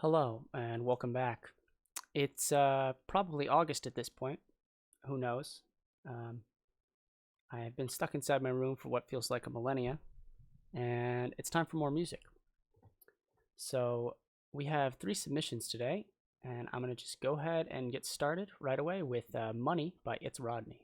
Hello and welcome back. It's probably August at this point. Who knows? Um, I have been stuck inside my room for what feels like a millennia, and it's time for more music. So we have three submissions today, and I'm going to just go ahead and get started right away with Money by It's Rodney.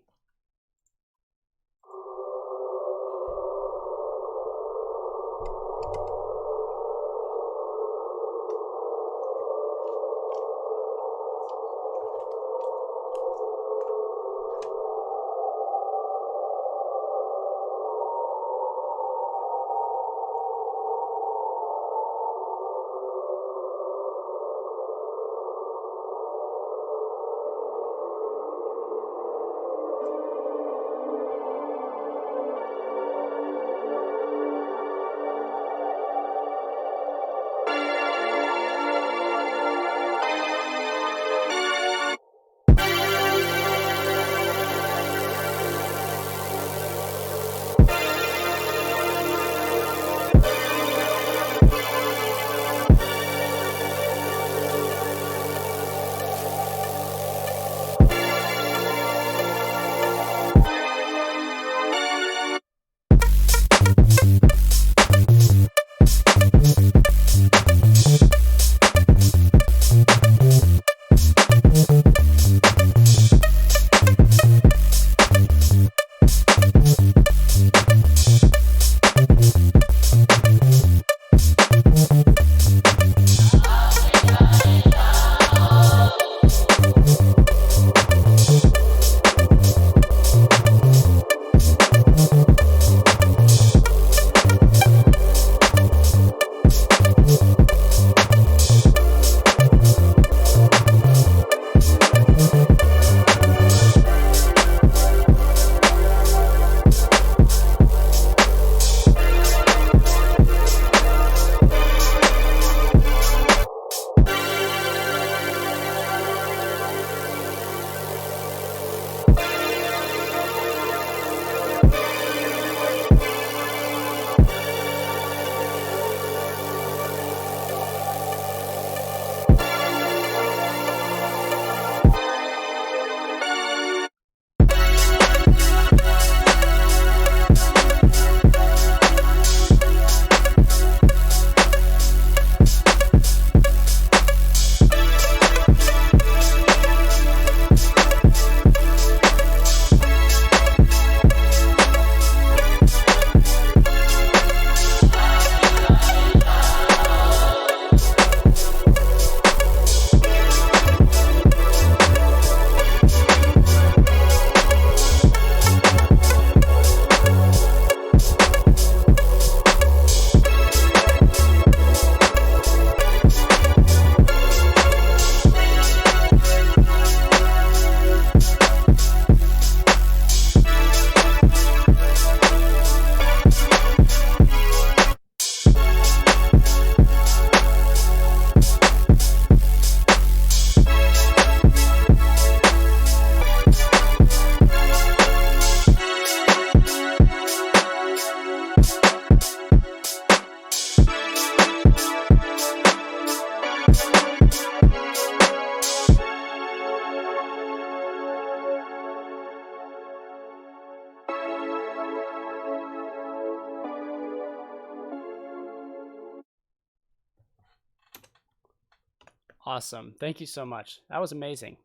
Awesome. Thank you so much. That was amazing.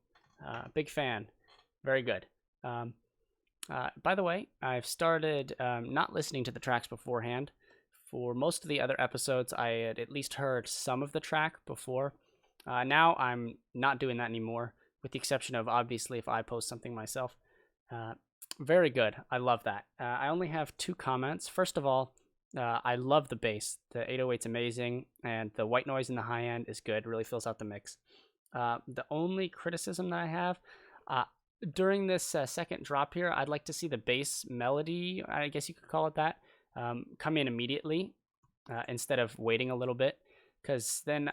Big fan. Very good. Um, by the way, I've started not listening to the tracks beforehand. For most of the other episodes, I had at least heard some of the track before. Now I'm not doing that anymore, with the exception of obviously if I post something myself. Uh, Very good. I love that. I only have two comments. First of all, I love the bass. The 808's amazing, and the white noise in the high end is good. Really fills out the mix. The only criticism that I have uh, during this second drop here, I'd like to see the bass melody, I guess you could call it that, come in immediately instead of waiting a little bit, because then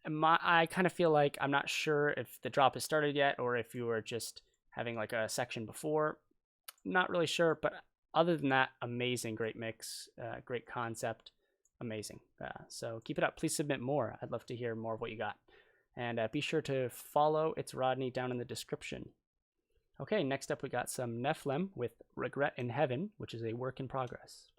I kind of feel like I'm not sure if the drop has started yet or if you were just having like a section before. Not really sure, but other than that, amazing, great mix, great concept. amazing. So keep it up. Please submit more. I'd love to hear more of what you got. And be sure to follow It's Rodney down in the description. Okay, next up we got some Nephilim with Regret in Heaven, which is a work in progress.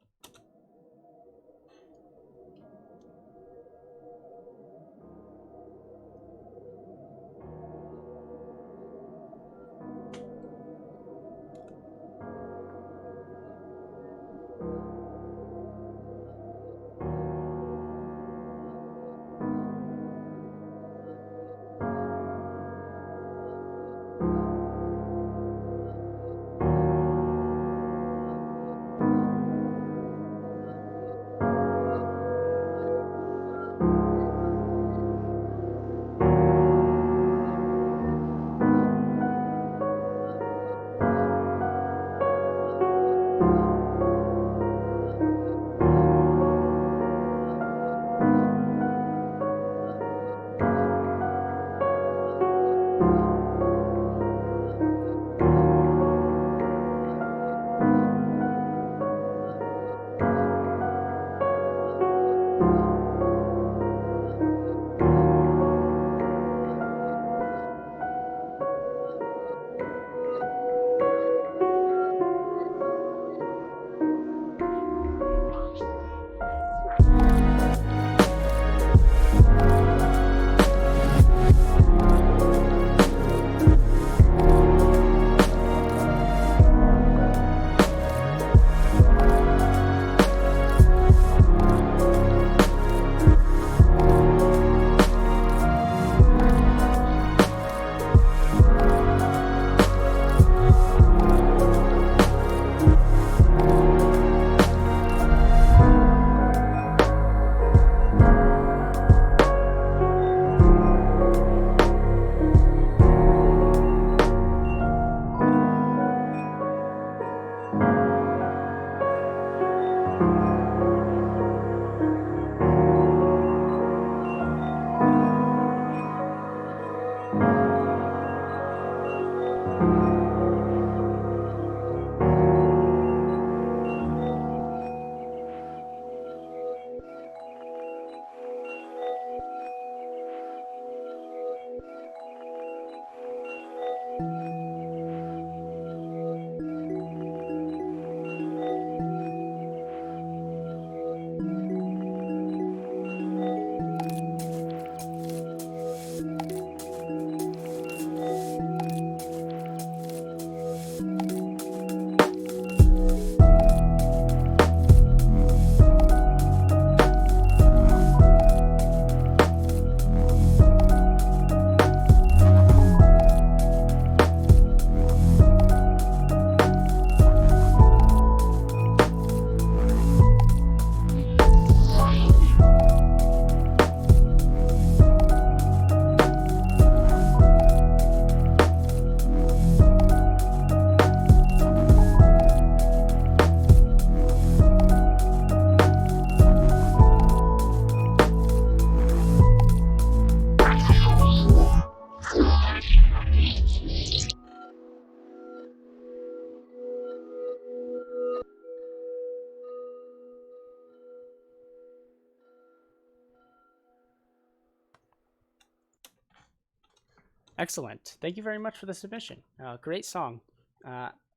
Excellent. Thank you very much for the submission. Great song.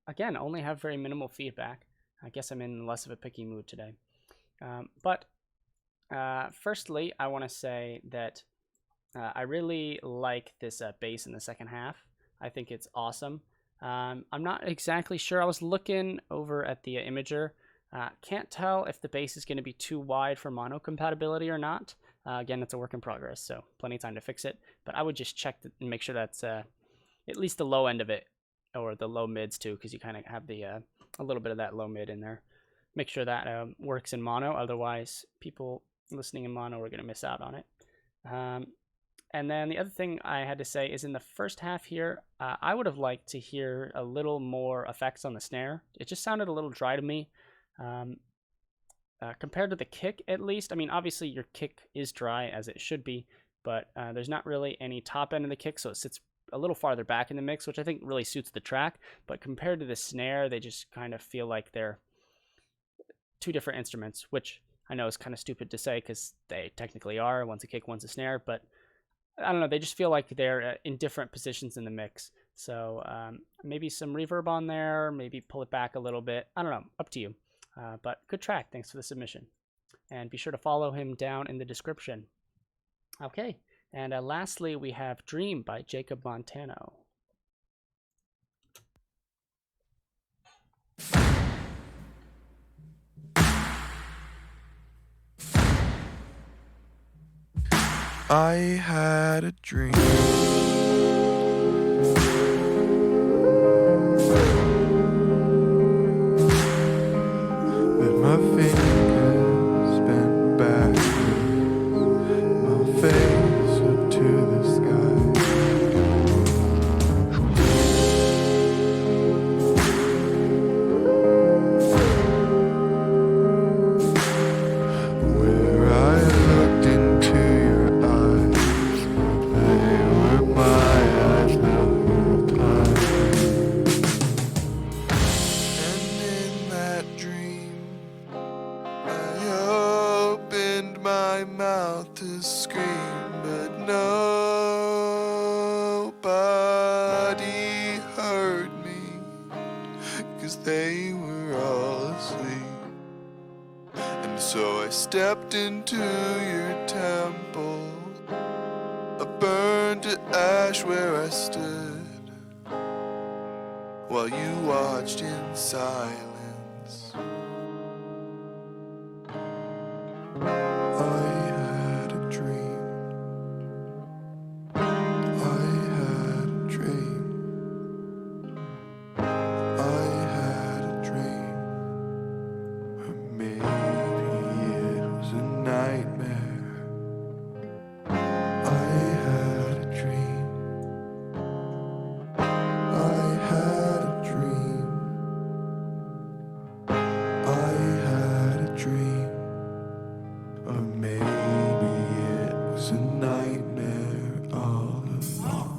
Again, only have very minimal feedback. I guess I'm in less of a picky mood today. But firstly, I want to say that I really like this bass in the second half. I think it's awesome. I'm not exactly sure. I was looking over at the imager. Can't tell if the bass is going to be too wide for mono compatibility or not. Again, it's a work in progress, so plenty of time to fix it. But I would just check and make sure that's at least the low end of it, or the low mids too, because you kind of have the a little bit of that low mid in there. Make sure that works in mono. Otherwise, people listening in mono are going to miss out on it. And then the other thing I had to say is in the first half here, I would have liked to hear a little more effects on the snare. It just sounded a little dry to me. Compared to the kick, at least. I mean, obviously your kick is dry, as it should be, but there's not really any top end of the kick, so it sits a little farther back in the mix, which I think really suits the track. But compared to the snare, they just kind of feel like they're two different instruments, which I know it's kind of stupid to say because they technically are. One's a kick, one's a snare, but I don't know. They just feel like they're in different positions in the mix. So maybe some reverb on there, maybe pull it back a little bit. I don't know. Up to you. But good track. Thanks for the submission. And be sure to follow him down in the description. Okay. And lastly, we have Dream by Jacob Montano. I had a dream that my fingers bent backwards, my face up to the sky. Where I looked into your eyes, they were my eyes the whole time. And in that dream, I opened my mouth to scream, but nobody heard me, 'cause they were all asleep. And so I stepped into your temple, I burned to ash where I stood, while you watched in silence. I had a dream. I had a dream. I had a dream. Or maybe it was a nightmare. I had a dream. I had a dream. I had a dream. Or maybe it was a nightmare all along.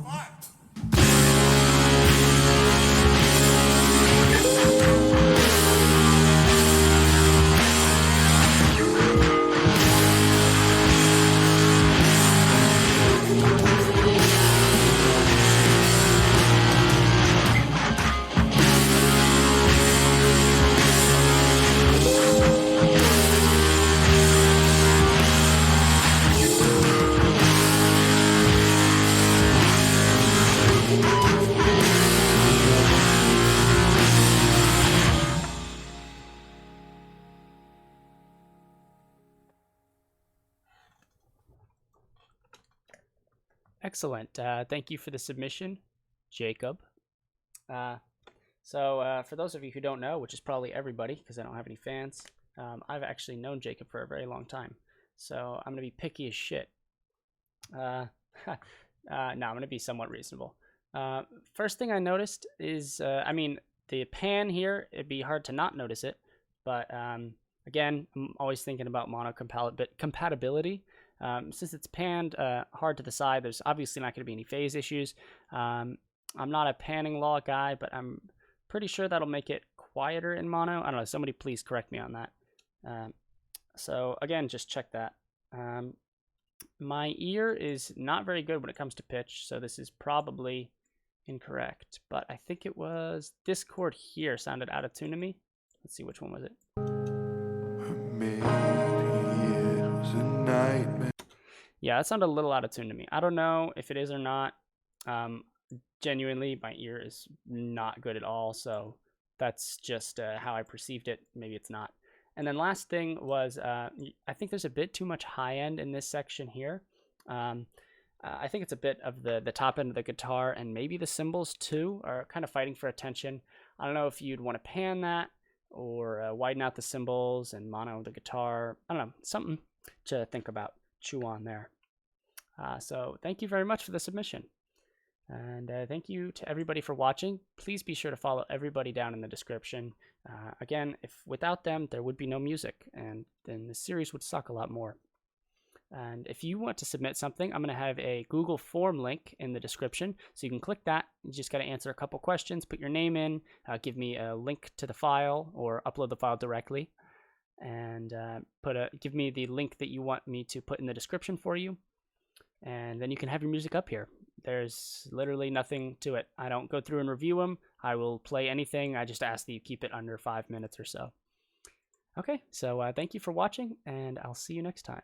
Excellent. Thank you for the submission, Jacob. So for those of you who don't know, which is probably everybody because I don't have any fans, I've actually known Jacob for a very long time. So I'm going to be picky as shit. No, I'm going to be somewhat reasonable. First thing I noticed is, I mean, the pan here, it'd be hard to not notice it. But again, I'm always thinking about mono compatibility. Since it's panned hard to the side, there's obviously not going to be any phase issues. I'm not a panning law guy, but I'm pretty sure that'll make it quieter in mono. I don't know. Somebody please correct me on that. So again, just check that. My ear is not very good when it comes to pitch, so this is probably incorrect. But I think it was this chord here sounded out of tune to me. Let's see, which one was it? Maybe it was a nightmare. Yeah, that sounded a little out of tune to me. I don't know if it is or not. Genuinely, my ear is not good at all, so that's just how I perceived it. Maybe it's not. And then last thing was, I think there's a bit too much high end in this section here. I think it's a bit of the top end of the guitar, and maybe the cymbals too are kind of fighting for attention. I don't know if you'd want to pan that or widen out the cymbals and mono the guitar. I don't know, something to think about, chew on there. So thank you very much for the submission. And thank you to everybody for watching. Please be sure to follow everybody down in the description. Again, if without them, there would be no music, and then the series would suck a lot more. And if you want to submit something, I'm going to have a Google form link in the description, so you can click that. You just got to answer a couple questions, put your name in, give me a link to the file, or upload the file directly. and give me the link that you want me to put in the description for you, and then you can have your music up here. There's literally nothing to it. I don't go through and review them. I will play anything. I just ask that you keep it under 5 minutes or so. Okay, so thank you for watching, and I'll see you next time.